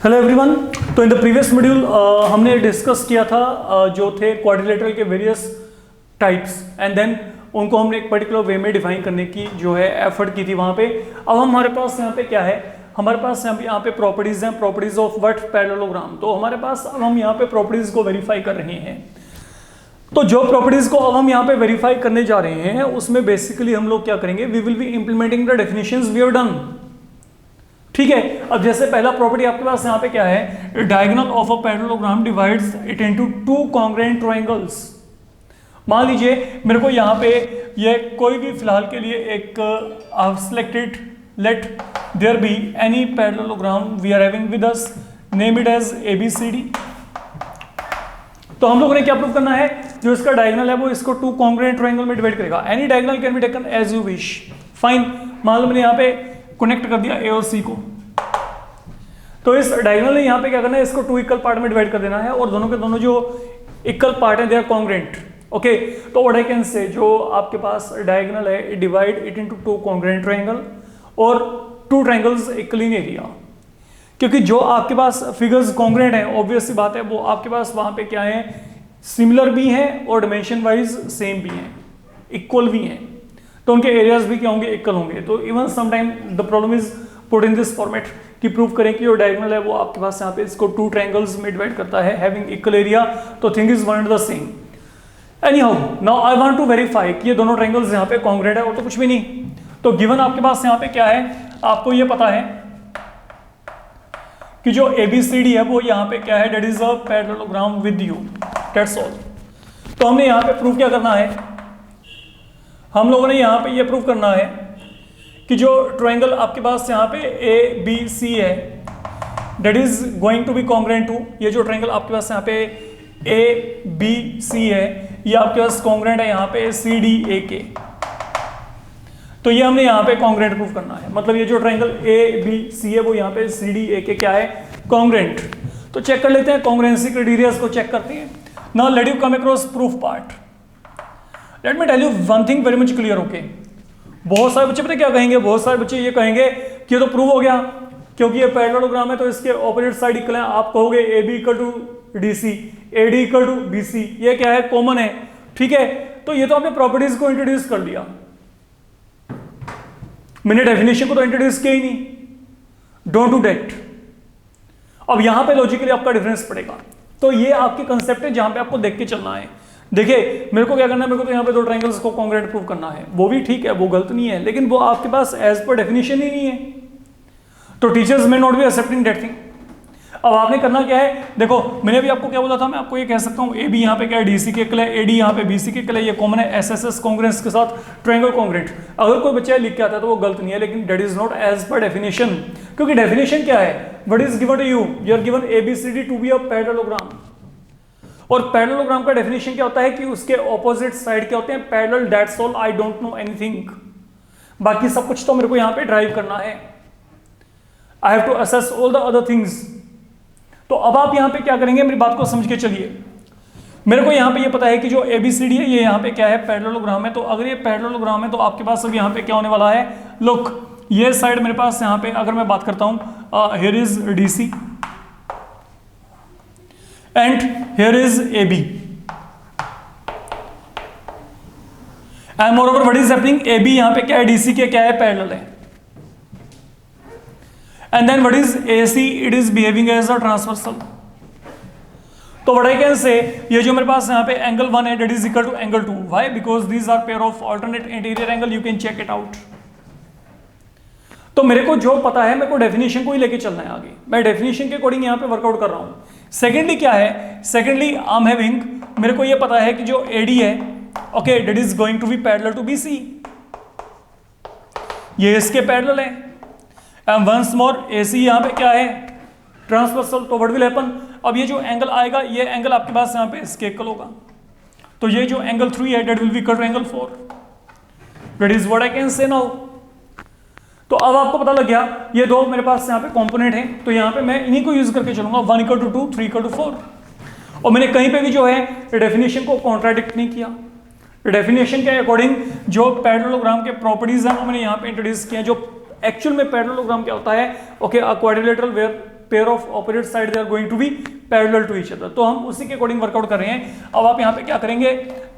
Hello everyone. तो in the previous module हमने discuss किया था जो थे क्वाड्रिलेटरल के वेरियस टाइप्स एंड देन उनको हमने एक पर्टिकुलर वे में डिफाइन करने की जो है एफर्ट की थी वहाँ पे। अब हमारे पास यहाँ पे क्या है, हमारे पास यहाँ पे प्रॉपर्टीज हैं, प्रॉपर्टीज ऑफ व्हाट पैरेललोग्राम। तो हमारे पास अब हम यहाँ पे प्रॉपर्टीज को वेरीफाई कर रहे हैं। तो जो प्रॉपर्टीज को अब हम यहाँ पे वेरीफाई करने जा रहे हैं उसमें बेसिकली हम लोग क्या करेंगे, we will be implementing the definitions we have done. ठीक है। अब जैसे पहला प्रॉपर्टी आपके पास यहाँ पे क्या है, diagonal of a parallelogram divides it into two congruent triangles. मान लीजिए मेरे को यहाँ पे ये कोई भी फिलहाल के लिए एक selected let there be any parallelogram we are having with us, name it as ABCD। तो हम लोगों ने क्या प्रूव करना है, जो इसका डायगोनल है वो इसको टू कॉन्ग्रुएंट ट्रायंगल में डिवाइड करेगा। Any diagonal can be taken as you wish. Fine. मान लो मैंने यहाँ पे कनेक्ट कर दिया A और C को, तो इस डायगोनल ने यहाँ पे क्या करना है, इसको टू इक्वल पार्ट में डिवाइड कर देना है और दोनों के दोनों जो इक्वल पार्ट है दे आर कॉन्ग्रुएंट। ओके। तो व्हाट आई कैन से, जो आपके पास डायगोनल है divide it into two congruent triangle और two triangles equal in area. क्योंकि जो आपके पास फिगर्स कॉन्ग्रुएंट है ऑब्वियस सी बात है वो आपके पास वहां पे क्या है, सिमिलर भी हैं और डायमेंशन वाइज सेम भी हैं, इक्वल भी हैं, तो उनके एरियाज भी क्या होंगे, इक्वल होंगे। तो even sometime the problem is put in this format कि प्रूव करें कि जो डायगोनल है वो आपके पास यहाँ पे इसको टू ट्रायंगल्स में डिवाइड करता है हैविंग इक्वल एरिया, तो thing is one and the same. Anyhow now I want to verify कि ये दोनों ट्रायंगल्स यहाँ पे कॉन्ग्रुएंट है और तो कुछ भी नहीं। तो गिवन आपके पास यहाँ पे क्या है, आपको ये पता है कि जो ABCD है वो यहाँ पे क्या है, that is a parallelogram with you, that's all. तो हमने यहाँ पे प्रूव क्या करना है, हम लोगों ने यहाँ पे ये प्रूव करना है कि जो ट्रायंगल आपके पास यहाँ पे ABC है that is going to be congruent to, ये जो ट्रायंगल आपके पास यहाँ पे ABC है ये आपके पास कॉन्ग्रुएंट है यहाँ पे CDAK। तो ये हमने यहाँ पे कॉन्ग्रुएंट प्रूव करना है, मतलब ये जो ट्रायंगल ABC है वो यहाँ पे CDAK क्या है, कॉन्ग्रुएंट। तो चेक कर लेते हैं, कॉन्ग्रुएंसी क्राइटेरिया को चेक करते हैं। Now let you come across proof part. Let me tell you one thing very much clear. Okay, बहुत सारे बच्चे पता क्या कहेंगे, बहुत सारे बच्चे ये कहेंगे कि ये तो प्रूव हो गया क्योंकि ये पैरेललोग्राम है तो इसके ऑपोजिट साइड इक्वल है। आप कहोगे AB equal to DC, AD equal to BC, ये क्या है, कॉमन है। ठीक है, तो ये तो आपने प्रॉपर्टीज को इंट्रोड्यूस कर लिया, मैंने डेफिनेशन को तो इंट्रोड्यूस किया ही नहीं। Don't do that. अब यहां पे लॉजिकली आपका डिफरेंस पड़ेगा। तो ये आपकी कंसेप्ट है जहां पे आपको देख के चलना है। देखिए मेरे को क्या करना है, मेरे को तो यहाँ पे दो ट्रायंगल्स को कॉन्ग्रुएंट प्रूव करना है, वो भी ठीक है, वो गलत नहीं है, लेकिन वो आपके पास एज पर डेफिनेशन ही नहीं है, तो टीचर्स में not be accepting that thing. अब आपने करना क्या है, देखो मैंने भी आपको क्या बोला था, मैं आपको ये कह सकता हूँ AB यहाँ पे क्या है, DC के इक्वल है, AD यहाँ पे BC के इक्वल है, ये कॉमन है SSS कॉन्ग्रुएंस के साथ ट्रायंगल कॉन्ग्रुएंट। अगर कोई बच्चा लिख के आता है तो वो गलत नहीं है, लेकिन that is not as per definition. क्योंकि डेफिनेशन क्या है, what is given to you, you are given ABCD to be a parallelogram. और पैरेललोग्राम का डेफिनेशन क्या होता है कि उसके ऑपोजिट साइड क्या होते हैं, parallel, that's all. I don't know anything, बाकी सब कुछ तो मेरे को यहाँ पे ड्राइव करना है। I have to assess all the other things. तो अब आप यहाँ पे क्या करेंगे, मेरी बात को समझ के चलिए। मेरे को यहाँ पे ये पता है कि जो ABCD है ये यहाँ पे क्या है, पैरेललोग्राम है। तो अगर ये पैरेललोग्राम है तो आपके पास अब यहाँ पे क्या होने वाला है, लुक ये साइड मेरे पास यहाँ पे अगर मैं बात करता हूँ, here is DC and here is AB, and moreover what is happening, AB यहाँ पे क्या है, DC के क्या है, पैरेलल है। and then what is AC, it is behaving as a transversal। तो what I can say, ये जो मेरे पास यहाँ पे एंगल 1 है that is equal to angle 2, why, because these are pair of alternate interior angle, you can check it out। तो मेरे को जो पता है, मेरे को डेफिनेशन को ही लेके चलना है आगे, मैं डेफिनेशन के अकॉर्डिंग यहाँ पे वर्कआउट कर रहा हूँ। सेकेंडली क्या है, सेकेंडली आई एम हैविंग, मेरे को ये पता है कि जो AD है okay that is going to be parallel to BC, ये इसके पैरेलल है। एंड वंस मोर AC यहाँ पे क्या है, ट्रांसवर्सल। तो व्हाट विल हैपन, अब ये जो एंगल आएगा ये एंगल आपके पास यहाँ पे इसके इक्वल होगा, तो ये जो एंगल 3 है that will be equal to angle 4, that is what I can say now. तो अब आपको पता लग गया ये दो मेरे पास यहाँ पे कंपोनेंट हैं, तो यहाँ पे मैं इन्हीं को यूज करके चलूंगा, 1 इक्वल टू 2, 3 इक्वल टू 4। और मैंने कहीं पे भी जो है डेफिनेशन को कॉन्ट्राडिक्ट नहीं किया। डेफिनेशन के अकॉर्डिंग जो पैरेललोग्राम के प्रॉपर्टीज हैं वो मैंने यहाँ पे इंट्रोड्यूस किया। जो एक्चुअल में पैरेललोग्राम क्या होता है, okay, a quadrilateral where pair of opposite side they are going to be parallel to each other. तो हम उसी के अकॉर्डिंग वर्कआउट कर रहे हैं। अब आप यहाँ पे क्या करेंगे,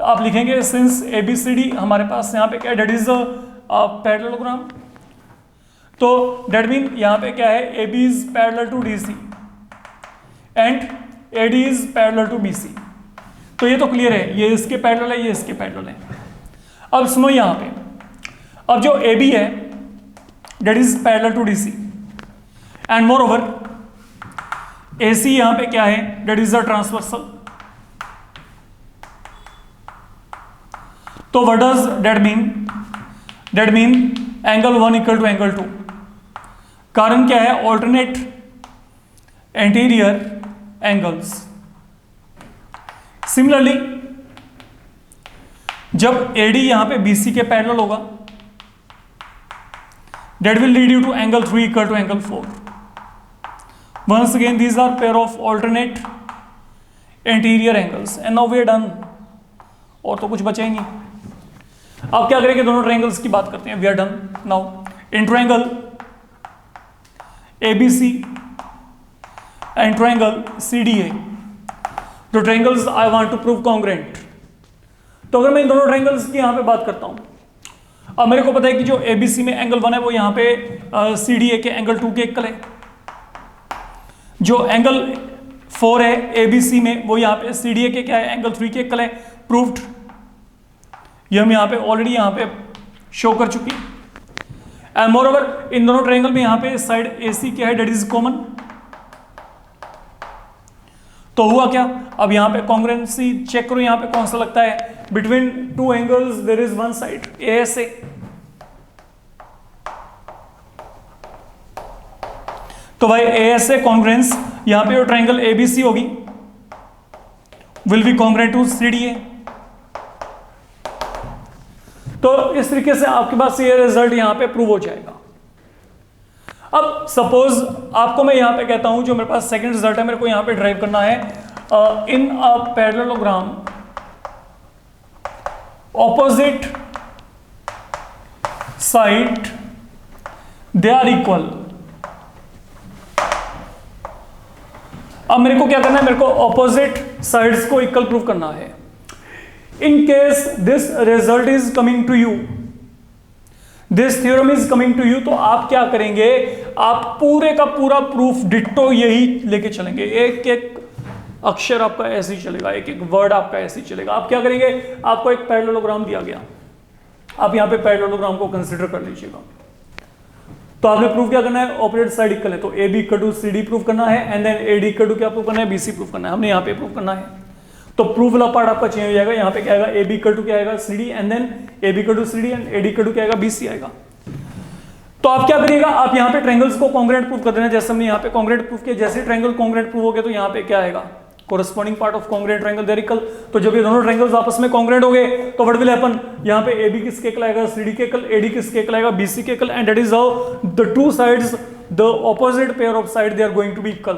आप लिखेंगे सिंस ABCD हमारे पास यहाँ पे क्या है, डेट इज पैरेललोग्राम। तो डेट मीन यहाँ पे क्या है, AB is parallel to DC and AD is parallel to BC। तो ये तो क्लियर है, ये इसके पैरेलल है, ये इसके पैरेलल है। अब सुनो यहाँ पे, अब जो AB है that is parallel to DC and moreover AC यहां पे क्या है, डेट इज अ ट्रांसवर्सल। तो what does that mean, that mean angle 1 equal to angle 2। कारण क्या है, ऑल्टरनेट एंटीरियर एंगल्स। सिमिलरली जब AD यहां पे BC के पैरेलल होगा, that will lead you to angle 3 equal to angle 4. Once again, these are pair of alternate anterior angles and now we are done. और तो कुछ बचा ही नहीं। अब क्या करेंगे, दोनों ट्रायंगल्स की बात करते हैं। we are done now. In triangle ABC and triangle CDA, the triangles I want to prove congruent. तो अगर मैं इन दोनों ट्रायंगल्स की यहाँ पे बात करता हूँ, अब मेरे को पता है कि जो ABC में एंगल 1 है वो यहाँ पे CDA के एंगल 2 के इक्वल है। जो एंगल 4 है ABC में वो यहाँ पे CDA के क्या है, एंगल 3 के इक्वल है। प्रूव्ड, ये हम यहाँ पे ऑलरेडी यहाँ पे शो कर चुकी। एंड मोर ओवर इन दोनों ट्रायंगल में यहाँ पे साइड AC क्या है, डेट इज कॉमन। तो हुआ क्या, अब यहाँ पे कॉन्ग्रुएंसी चेक करो, यहाँ पे कौन सा लगता है, between two angles there is one side ASA। तो भाई ASA कॉन्ग्रुएंस, यहाँ पे जो ट्रायंगल ABC होगी will be congruent to CDA। तो इस तरीके से आपके पास ये रिजल्ट यहाँ पे प्रूव हो जाएगा। अब सपोज आपको मैं यहां पे कहता हूं, जो मेरे पास सेकंड रिजल्ट है, मेरे को यहां पे ड्राइव करना है in a parallelogram opposite side they are equal. अब मेरे को क्या करना है, मेरे को ऑपोजिट साइड्स को इक्वल प्रूव करना है। In case this result is coming to you, this theorem is coming to you, तो आप क्या करेंगे, आप पूरे का पूरा प्रूफ डिट्टो यही लेके चलेंगे। एक एक अक्षर आपका ऐसे ही चलेगा, एक एक वर्ड आपका ऐसे ही चलेगा। आप क्या करेंगे, आपको एक पैरेललोग्राम दिया गया, आप यहाँ पे पैरेललोग्राम को कंसिडर कर लीजिएगा। तो आपने प्रूफ क्या करना है, ऑपोजिट साइड इक्वल है, तो AB equal to CD proof करना है and then AD equal to क्या प्रूफ करना है, BC प्रूफ करना है। हमने यहाँ पे प्रूफ करना है, तो प्रूफ वाला पार्ट आपका चेंज हो जाएगा। यहाँ पे क्या आएगा, AB इक्वल टू क्या आएगा, CD and then AB equal to CD and AD equal to क्या आएगा, BC आएगा। तो आप क्या करिएगा, आप यहाँ पे ट्रायंगल्स को कॉन्ग्रुएंट प्रूफ कर देना, जैसे हमने यहाँ पे कॉन्ग्रुएंट प्रूफ किया। जैसे ट्रायंगल कॉन्ग्रुएंट प्रूफ हो गया तो यहाँ पे क्या आएगा, corresponding part of congruent triangle there equal. तो जब ये दोनों ट्रायंगल्स आपस में कॉन्ग्रुएंट हो गए तो व्हाट विल हैपन, यहाँ पे AB किसके इक्वल आएगा, CD के इक्वल, AD किसके इक्वल आएगा, BC के equal, and that is how the two sides, the opposite pair of side they are going to be equal.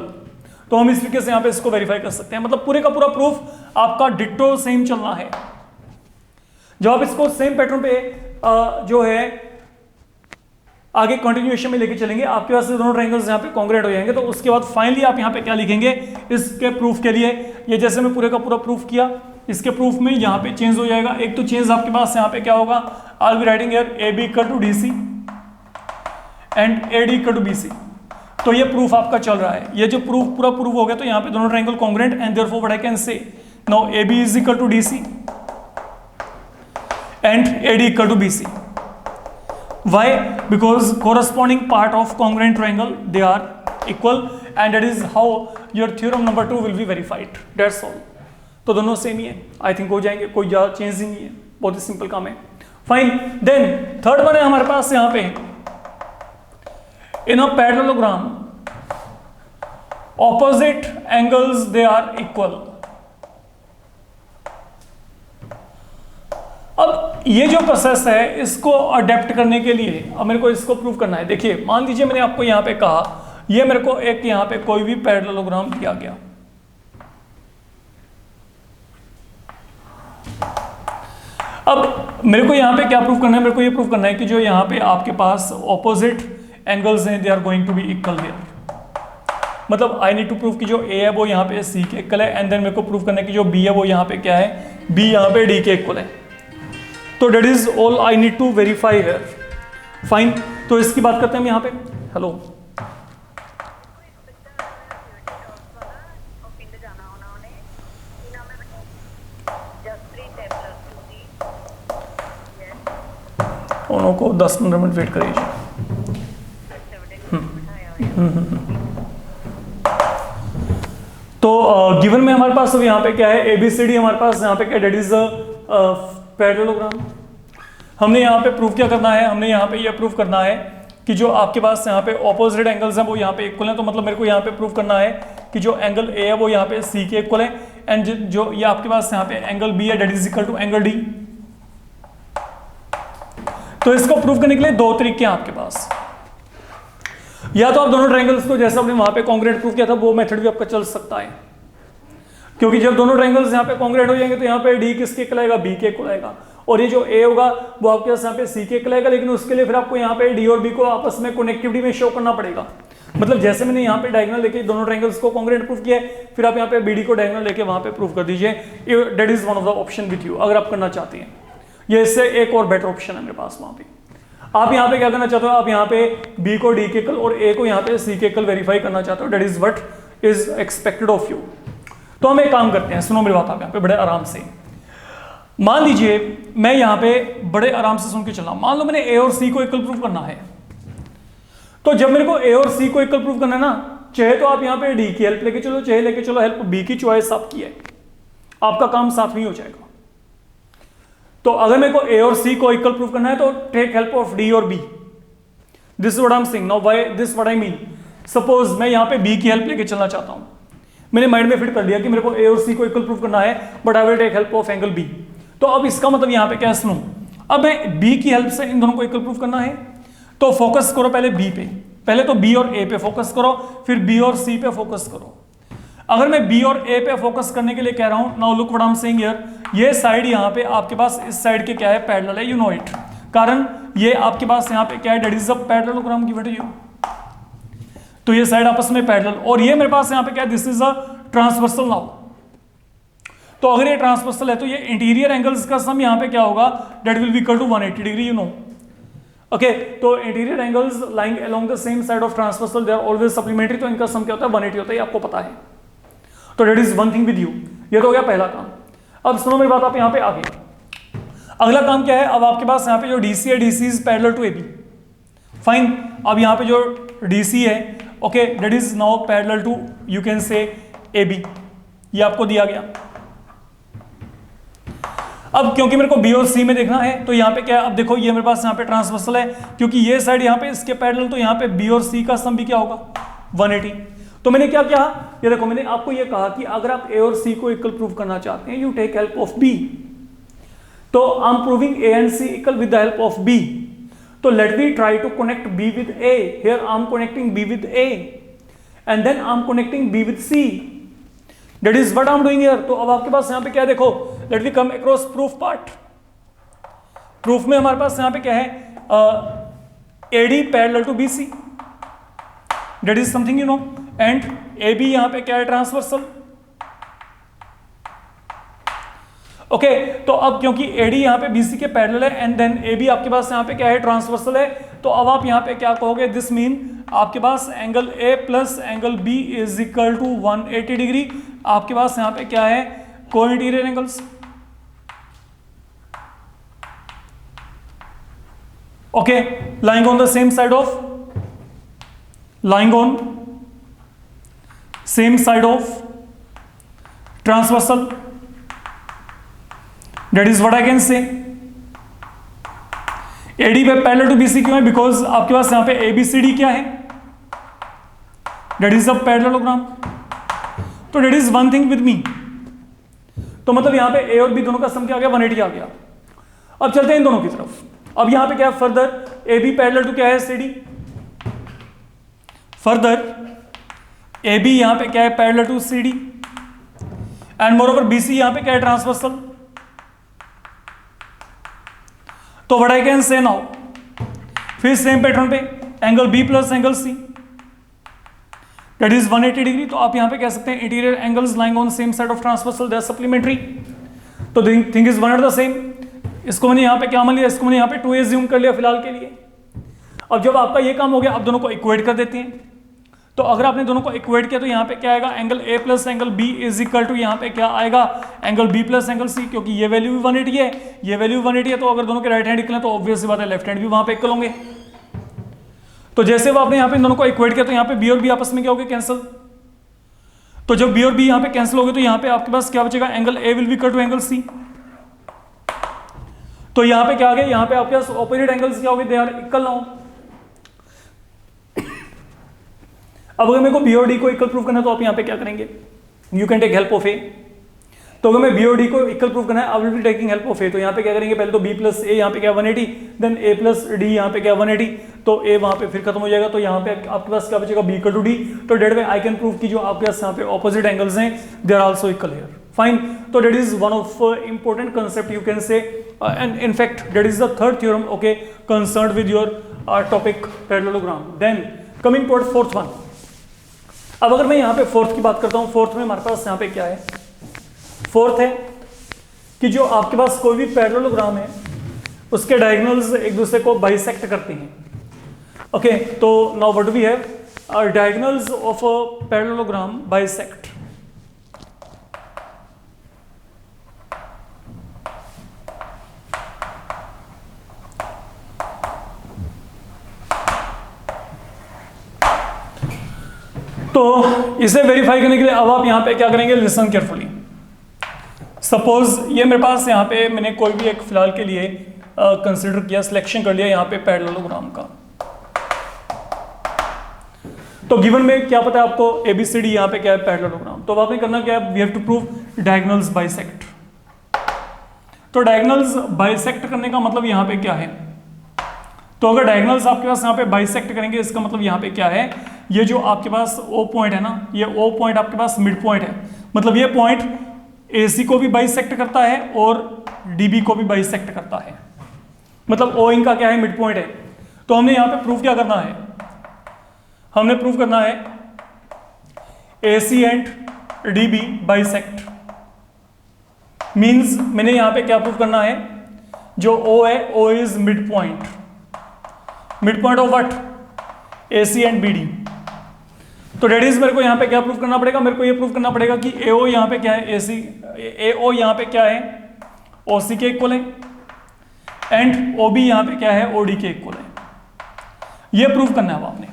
तो हम इस तरीके से यहाँ पे इसको वेरीफाई कर सकते हैं। मतलब पूरे का पूरा प्रूफ आपका डिट्टो सेम चलना है। जब आप इसको सेम पैटर्न पे जो है आगे कंटिन्यूएशन में लेके चलेंगे, आपके पास दोनों ट्रायंगल्स यहाँ पे कॉन्ग्रुएंट हो जाएंगे। तो उसके बाद फाइनली आप यहाँ पे क्या लिखेंगे इसके प्रूफ के लिए, ये जैसे मैं पूरे का पूरा प्रूफ किया, इसके प्रूफ में यहाँ पे चेंज हो जाएगा। एक तो चेंज आपके पास यहाँ पे क्या होगा, I will be writing here AB equal to DC and AD equal to BC। तो ये प्रूफ आपका चल रहा है। ये जो प्रूफ पूरा प्रूफ हो गया, तो यहाँ पे दोनों triangle congruent and therefore what I can say, now AB is equal to DC and AD equal to BC। Why? Because corresponding part of congruent triangle they are equal and that is how your theorem number 2 will be verified. That's all. तो दोनों same ही है, I think हो जाएंगे, कोई ज़्यादा change ही नहीं है, बहुत ही सिंपल काम है। फाइन, देन थर्ड वन है हमारे पास यहाँ पे, in a parallelogram opposite angles they are equal. अब ये जो प्रोसेस है इसको अडेप्ट करने के लिए अब मेरे को इसको प्रूव करना है। देखिए मान लीजिए मैंने आपको यहाँ पे कहा, ये मेरे को एक यहाँ पे कोई भी पैरेललोग्राम दिया गया, अब मेरे को यहाँ पे क्या प्रूव करना है, मेरे को ये प्रूव करना है कि जो यहाँ पे आपके पास ऑपोजिट एंगल्स हैं they are going to be equal there. मतलब आई नीड टू प्रूव कि जो ए है वो यहाँ पे सी के इक्वल है, एंड देन मेरे को प्रूव करना है कि जो बी है वो यहाँ पे क्या है, बी यहाँ पे डी के इक्वल है। तो that is all I need to verify here. Fine, तो इसकी बात करते हैं हम यहाँ पे। हेलो, को 10-15 मिनट वेट करिए। तो गिवन में हमारे पास अब यहाँ पे क्या है, ABCD हमारे पास यहाँ पे क्या, डेट इज पैरेललोग्राम। हमने यहाँ पे प्रूव क्या करना है, हमने यहाँ पे ये प्रूव करना है कि जो आपके पास यहाँ पे ऑपोजिट एंगल्स हैं वो यहाँ पे इक्वल हैं। तो मतलब मेरे को यहाँ पे प्रूव करना है कि जो एंगल A है वो यहाँ पे C के इक्वल है, एंड जो ये आपके पास यहाँ पे एंगल B है that is equal to angle D। तो इसको प्रूव करने के लिए दो तरीके हैं आपके पास। या तो आप दोनों ट्रायंगल्स को जैसे हमने वहां पे कॉन्ग्रुएंट प्रूव किया था वो मेथड भी आपका चल सकता है, क्योंकि जब दोनों ट्रायंगल्स यहाँ पे कॉन्ग्रुएंट हो जाएंगे तो यहाँ पे D किसके इक्वल आएगा, B के इक्वल आएगा, और ये जो A होगा वो आपके पास यहाँ पे C के इक्वल आएगा। लेकिन उसके लिए फिर आपको यहाँ पे D और B को आपस में कनेक्टिविटी में शो करना पड़ेगा। मतलब जैसे मैंने यहाँ पे डायगोनल लेके दोनों ट्रायंगल्स को कॉन्ग्रुएंट प्रूव किया है, फिर आप यहाँ पे BD को डायगोनल लेके वहां पे प्रूव कर दीजिए। That is one of the option with you, अगर आप करना चाहते हैं। ये इससे एक और बेटर ऑप्शन है मेरे पास वहां पे। आप यहाँ पे क्या करना चाहते हो, आप यहाँ पे B को D के इक्वल और A को यहाँ पे C के इक्वल वेरीफाई करना चाहते हो। That is what is expected of you. तो हम एक काम करते हैं, सुनो मेरी बात आप यहाँ पे बड़े आराम से। मान लीजिए मैं यहाँ पे बड़े आराम से सुन के चला, मान लो मैंने A और C को इक्वल प्रूव करना है। तो जब मेरे को A और C को इक्वल प्रूव करना है ना, चाहे तो आप यहाँ पे D की हेल्प लेके चलो, चाहे लेके चलो हेल्प B की, चॉइस आपकी है, आपका काम साथ में ही हो जाएगा। तो अगर मेरे को A और C को इक्वल प्रूव करना है तो टेक हेल्प ऑफ D और B। This is what I am saying now, why this what I mean. Suppose मैं यहाँ पे B की हेल्प लेके चलना चाहता हूं, मैंने माइंड में फिट कर लिया कि मेरे को A और C को इक्वल प्रूव करना है, but I will take help of angle B। तो अब इसका मतलब यहाँ पे क्या है, सुनो, अब मैं B की हेल्प से इन दोनों को इक्वल प्रूव करना है, तो फोकस करो पहले B पे, पहले तो B और A पे फोकस करो, फिर B और C पे फोकस करो। अगर मैं B और A पे फोकस करने के लिए कह रहा हूं, now look what I am saying here, ये साइड यहाँ पे आपके पास इस साइड के क्या है, पैरेलल है, यू नो इट। कारण ये आपके पास यहाँ पे क्या है, that is a parallelogram given to you. तो ये साइड आपस में पैरेलल, और ये मेरे पास यहाँ पे क्या है, this is a transversal now. तो अगर ये ट्रांसवर्सल है तो ये इंटीरियर एंगल्स का सम यहाँ पे क्या होगा, that will be equal to 180 degree, you know. Okay, तो interior angles lying along the same side of transversal they are always supplementary, तो इनका सम क्या होता है, 180 होता है, आपको पता है। तो that is one thing with you, ये तो हो गया पहला काम। अब सुनो मेरी बात, आप यहाँ पे आगे अगला काम क्या है, अब आपके पास यहाँ पे जो DC है, DC is parallel to AB। Fine, अब यहाँ पे जो DC है, okay, that is now parallel to, you can say AB। ये आपको दिया गया। अब क्योंकि मेरे को B और C में देखना है, तो यहाँ पे क्या है, अब देखो ये मेरे पास यहाँ पे ट्रांसवर्सल है, क्योंकि ये साइड यहाँ पे इसके पैरेलल, तो यहाँ पे B और C का सम भी क्या होगा, 180। तो मैंने क्या किया, ये देखो मैंने आपको ये कहा कि अगर आप A और C को इक्वल प्रूव करना चाहते हैं, you take help of B। तो I am proving A and C equal with the help of B। तो let me try to connect B with A। Here I am connecting B with A and then I am connecting B with C। That is what I am doing here. तो अब आपके पास यहाँ पे क्या, देखो, let me come across proof part. Proof में हमारे पास यहाँ पे क्या है, AD parallel to BC, that is something you know, and AB यहां पे क्या है, ट्रांसवर्सल। ओके, तो अब क्योंकि AD यहां पे BC के पैरेलल है एंड देन AB आपके पास यहां पे क्या है, ट्रांसवर्सल है, तो अब आप यहां पे क्या कहोगे, दिस मीन आपके पास angle A plus angle B is equal to 180 degree. आपके पास यहां पे क्या है, co interior angles. Okay, lying on the same side of, lying on same side of transversal, that is what I can say। AD पे parallel to BC क्यों है, because आपके पास यहां पे ABCD क्या है, that is a parallelogram। तो that is one thing with me। तो मतलब यहां पे A और B दोनों का सम क्या आ गया, 180 आ गया। अब चलते हैं इन दोनों की तरफ। अब यहां पे क्या फर्दर, AB पैरेलल टू क्या है, CD। फर्दर AB यहां पे क्या है, parallel to CD, and moreover BC यहां पे क्या है, ट्रांसवर्सल। तो what I can say now, फिर सेम पैटर्न पे angle B plus angle C, that is 180 degree. तो आप यहाँ पे कह सकते हैं interior angles lying on same side of transversal they are supplementary. तो thing is one at the same. इसको मैंने यहाँ पे क्या मान लिया, इसको मैंने यहाँ पे 2a ज्यूम कर लिया फिलहाल के लिए। अब जब आपका ये काम हो गया, आप दोनों को इक्वेट कर देते हैं। तो अगर आपने दोनों को इक्वेट किया तो यहाँ पे क्या आएगा, angle A plus angle B is equal to यहाँ पे क्या आएगा, angle B plus angle C, क्योंकि ये वैल्यू भी 180 है, ये वैल्यू 180 है। तो अगर दोनों के राइट हैंड इक्वल है तो ऑब्वियस सी बात है लेफ्ट हैंड भी वहां पे इक्वल होंगे। तो जैसे वो आपने यहाँ पे इन दोनों को इक्वेट किया तो यहाँ पे B और B आपस में क्या हो गया, कैंसिल। तो जब B और B यहाँ पे कैंसिल हो गए तो यहाँ पे आपके पास क्या बचेगा, angle A will be equal to angle C। तो यहाँ पे क्या आ गया, यहाँ पे आपके पास ऑपोजिट एंगल्स क्या हो गए, दे आर इक्वल नाउ। अब अगर मेरे को बी और डी को इक्वल प्रूव करना है तो आप यहाँ पे क्या करेंगे, you can take help of A. तो अगर मैं बी और डी को इक्वल प्रूव करना है, I will be taking help of A. तो यहाँ पे क्या करेंगे, पहले तो बी प्लस ए यहाँ पे क्या 180, देन ए प्लस डी यहाँ पे क्या 180, तो ए वहाँ पे फिर खत्म हो जाएगा। तो यहाँ पे आपके पास क्या बचेगा, बी इक्वल टू डी। तो डेट में आई कैन प्रूव की जो आपके पास यहाँ पे ऑपोजिट एंगल्स हैं they are also equal here. Fine. तो that is one of important concept you can say, and in fact that is the third theorem okay concerned with your topic parallelogram. Then coming towards fourth one. अब अगर मैं यहाँ पे fourth की बात करता हूँ, फोर्थ में हमारे पास यहाँ पे क्या है, फोर्थ है कि जो आपके पास कोई भी पैरेललोग्राम है उसके डायगोनल्स एक दूसरे को बाइसेक्ट करते हैं। ओके, तो now what do we have, diagonals of a parallelogram bisect. तो इसे वेरीफाई करने के लिए अब आप यहां पे क्या करेंगे, लिसन केयरफुली। सपोज ये मेरे पास यहाँ पे मैंने कोई भी एक फिलहाल के लिए कंसिडर किया, सिलेक्शन कर लिया यहाँ पे पैरेललोग्राम का। तो गिवन में क्या पता है आपको, ABCD यहाँ पे क्या है, पैरेललोग्राम। तो अब आपने करना क्या है, we have to prove diagonals bisect. तो डायगोनल्स बाइसेक्ट करने का मतलब यहाँ पे क्या है, तो अगर डायगोनल्स आपके पास यहाँ पे बाइसेक्ट करेंगे इसका मतलब यहाँ पे क्या है, ये जो आपके पास O पॉइंट है ना, ये O पॉइंट आपके पास मिड पॉइंट है। मतलब ये पॉइंट AC को भी बाइसेक्ट करता है और DB को भी बाइसेक्ट करता है। मतलब O इनका क्या है, मिड पॉइंट है। तो हमने यहाँ पे प्रूफ क्या करना है, हमने प्रूफ करना है AC and DB bisect. Means मैंने यहाँ पे क्या प्रूफ करना है, जो O है O is mid point, mid point of what, AC and BD। तो डेट इज मेरे को यहाँ पे क्या प्रूफ करना पड़ेगा, मेरे को ये प्रूफ करना पड़ेगा कि AO यहाँ पे क्या है, AO यहाँ पे क्या है, OC के इक्वल है, एंड OB यहाँ पे क्या है, OD के इक्वल है। ये प्रूफ करना है अब आपने,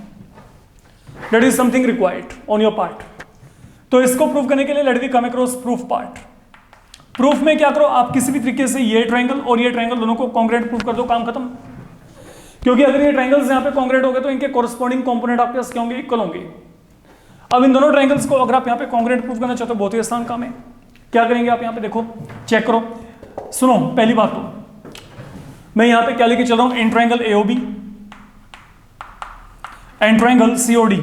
that is something required on your part. तो इसको प्रूफ करने के लिए let we come across proof part. Proof में क्या करो, आप किसी भी तरीके से ये ट्रायंगल और ये ट्रायंगल दोनों को कॉन्ग्रुएंट प्रूफ कर दो, काम खत्म। क्योंकि अगर ये ट्रायंगल्स यहाँ पे कॉन्ग्रुएंट हो गए तो इनके कॉरस्पॉन्डिंग कंपोनेंट आपके पास क्या होंगे, इक्वल होंगे। अब इन दोनों ट्रायंगल्स को अगर आप यहाँ पे कॉन्ग्रुएंट प्रूफ करना चाहते हो, बहुत ही आसान काम है। क्या करेंगे आप यहाँ पे देखो, चेक करो, सुनो। पहली बात तो मैं यहाँ पे क्या लेके चल रहा हूँ, in triangle AOB and triangle COD।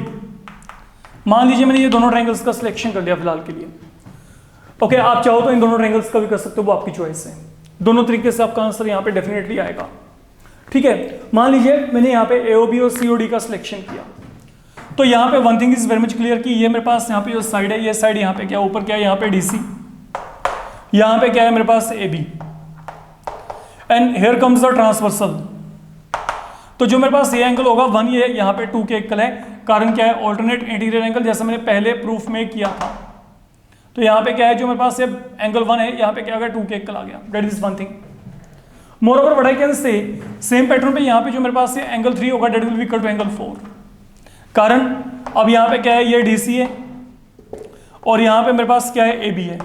मान लीजिए मैंने ये दोनों ट्रायंगल्स का सिलेक्शन कर लिया फिलहाल के लिए। ओके, आप चाहो तो इन दोनों ट्रायंगल्स का भी कर सकते हो, वो आपकी चॉइस है। दोनों तरीके से आपका आंसर यहाँ पे डेफिनेटली आएगा। ठीक है, मान लीजिए मैंने यहाँ पे AOB और COD का सिलेक्शन किया। तो यहाँ पे one thing is very much clear कि ये मेरे पास यहाँ पे जो साइड है, ये साइड यहाँ पे क्या ऊपर क्या है, यहाँ पे DC, यहाँ पे क्या है मेरे पास AB, and here comes the transversal. तो जो मेरे पास ये एंगल होगा 1, ये यहाँ पे 2 के इक्वल है। कारण क्या है, ऑल्टरनेट इंटीरियर एंगल, जैसे मैंने पहले प्रूफ में किया था। तो यहाँ पे क्या है, जो मेरे पास ये एंगल 1 है, यहाँ पे क्या आ गया, 2 के इक्वल आ गया। That is one thing. More over what I can से, सेम पैटर्न पे यहाँ पे जो मेरे पास ये एंगल 3 होगा, that will be equal to angle 4। कारण अब यहाँ पे क्या है, ये DC है और यहाँ पे मेरे पास क्या है, AB है,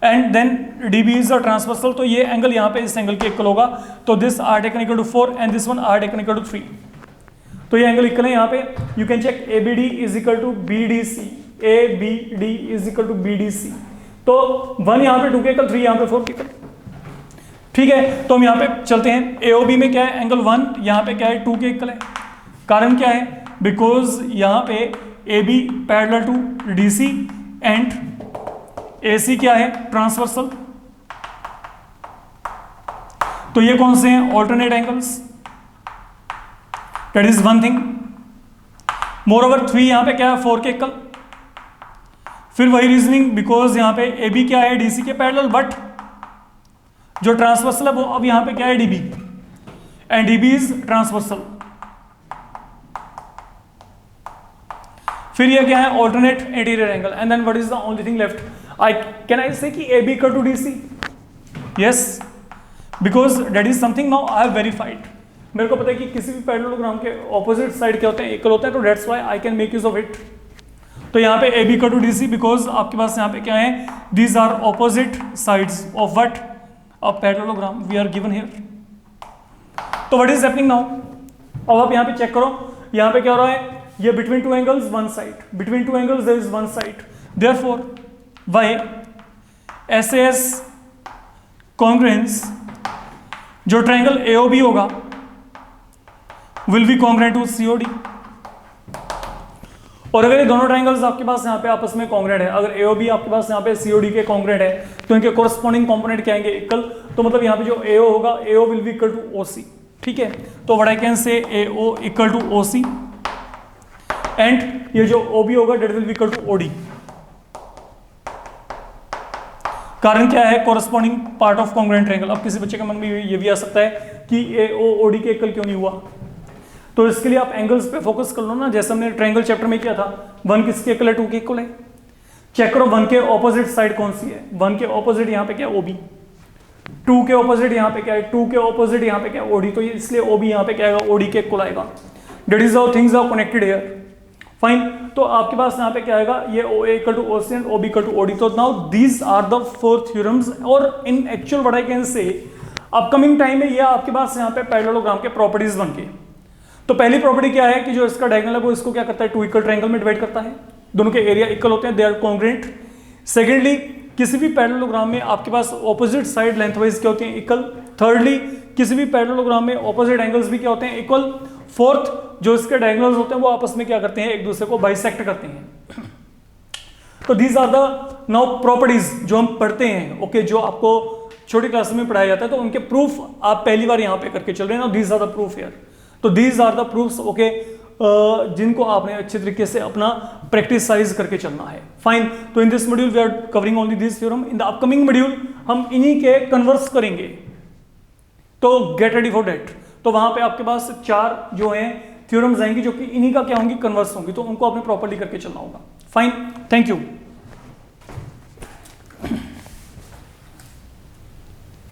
and then DB is a transversal. तो ये एंगल यहाँ पे इस एंगल के इक्वल होगा। तो this R taken equal to 4 and this one R taken equal to 3। तो ये एंगल इक्वल है यहाँ पे। You can check ABD is equal to BDC, ABD is equal to BDC। तो 1 यहाँ पे 2 के इक्वल, 3 यहाँ पे 4 के इक्वल। ठीक है, तो हम यहाँ पे चलते हैं। AOB में क्या है, एंगल 1 यहाँ पे क्या है, 2 के इक्वल है। कारण क्या है, बिकॉज यहाँ पे AB parallel to DC and AC क्या है, ट्रांसवर्सल। तो ये कौन से हैं, alternate angles. That is one thing. Moreover 3 यहाँ पे क्या है 4 के इक्वल। फिर वही रीजनिंग, बिकॉज यहाँ पे ए बी क्या है डी सी के पैरेलल, बट जो ट्रांसवर्सल है वो अब यहाँ पे क्या है D B, and D B is transversal. फिर ये क्या है alternate interior angle, and then what is the only thing left, can I say कि A B equal to D C, yes, because that is something now I have verified. मेरे को पता है कि किसी भी पैरेललोग्राम के ऑपोजिट साइड क्या होते हैं, इक्वल होते हैं, तो that's why I can make use of it. तो यहाँ पे A B equal to D C, because आपके पास यहाँ पे क्या है, these are opposite sides of what, of parallelogram we are given here. तो व्हाट इज हैपनिंग नाउ, अब आप यहाँ पे चेक करो, यहाँ पे क्या हो रहा है, ये between two angles one side, between two angles there is one side, therefore why S S congruence जो ट्रायंगल एओबी होगा will be congruent to COD. और अगर ये दोनों ट्रायंगल्स आपके पास यहाँ पे आपस में कॉन्ग्रुएंट है, अगर एओबी आपके पास यहाँ पे सीओडी के कॉन्ग्रुएंट है, तो इनके कोरस्पॉन्डिंग कंपोनेंट क्या आएंगे, इक्वल। तो मतलब यहाँ पे जो एओ होगा, AO will be equal to OC, ठीक है। तो what I can say AO equal to OC, and ये जो ओबी होगा that will be equal to OD. कारण क्या है, corresponding part of congruent triangle. अब किसी बच्चे के मन में ये भी आ सकता है कि एओ ओडी के इक्वल क्यों नहीं हुआ, तो इसके लिए आप एंगल्स पे फोकस कर लो ना, जैसे हमने ट्रायंगल चैप्टर में किया था। 1 किसके इक्वल है, 2 के इक्वल है। चेक करो 1 के ऑपोजिट साइड कौन सी है, 1 के ऑपोजिट यहाँ पे क्या है ओबी, 2 के ऑपोजिट यहाँ पे क्या है, 2 के ऑपोजिट यहाँ पे क्या है ओडी, तो इसलिए ओबी यहाँ पे क्या आएगा, ओडी के इक्वल आएगा। That is how things are connected here, fine. तो आपके पास यहाँ पे क्या आएगा, ये O A equal to O C and O B equal to O D. तो now these are the 4 theorems, और in actual what I can say upcoming time में ये आपके पास यहाँ पे पैरेललोग्राम के प्रॉपर्टीज बन के। तो पहली प्रॉपर्टी क्या है कि जो इसका डायगोनल है वो इसको क्या करता है, 2 इक्वल ट्रायंगल में डिवाइड करता है, दोनों के एरिया इक्वल होते हैं, दे आर कॉन्ग्रुएंट। सेकेंडली, किसी भी पैरेललोग्राम में आपके पास ऑपोजिट साइड लेंथवाइज क्या होते हैं, इक्वल। थर्डली, किसी भी पैरेललोग्राम में ऑपोजिट एंगल्स भी क्या होते हैं, इक्वल। फोर्थ, जो इसके डायगोनल्स होते हैं वो आपस में क्या करते हैं, एक दूसरे को बाइसेक्ट करते हैं। तो these are the now properties जो हम पढ़ते हैं, ओके, जो आपको छोटी क्लास में पढ़ाया जाता है, तो उनके प्रूफ आप पहली बार यहाँ पे करके चल रहे हैं ना, these are the proof here. तो these are the proofs, okay, जिनको आपने अच्छे तरीके से अपना प्रैक्टिसाइज करके चलना है, फाइन। तो in this module we are covering only this theorem. In the upcoming module हम इन्हीं के कन्वर्स करेंगे, तो गेट रेडी फॉर दैट। तो वहां पे आपके पास 4 जो हैं थ्योरम्स आएंगी जो कि इन्हीं का क्या होंगी, कन्वर्स होंगी, तो उनको आपने प्रॉपर्ली करके चलना होगा, फाइन। Thank you.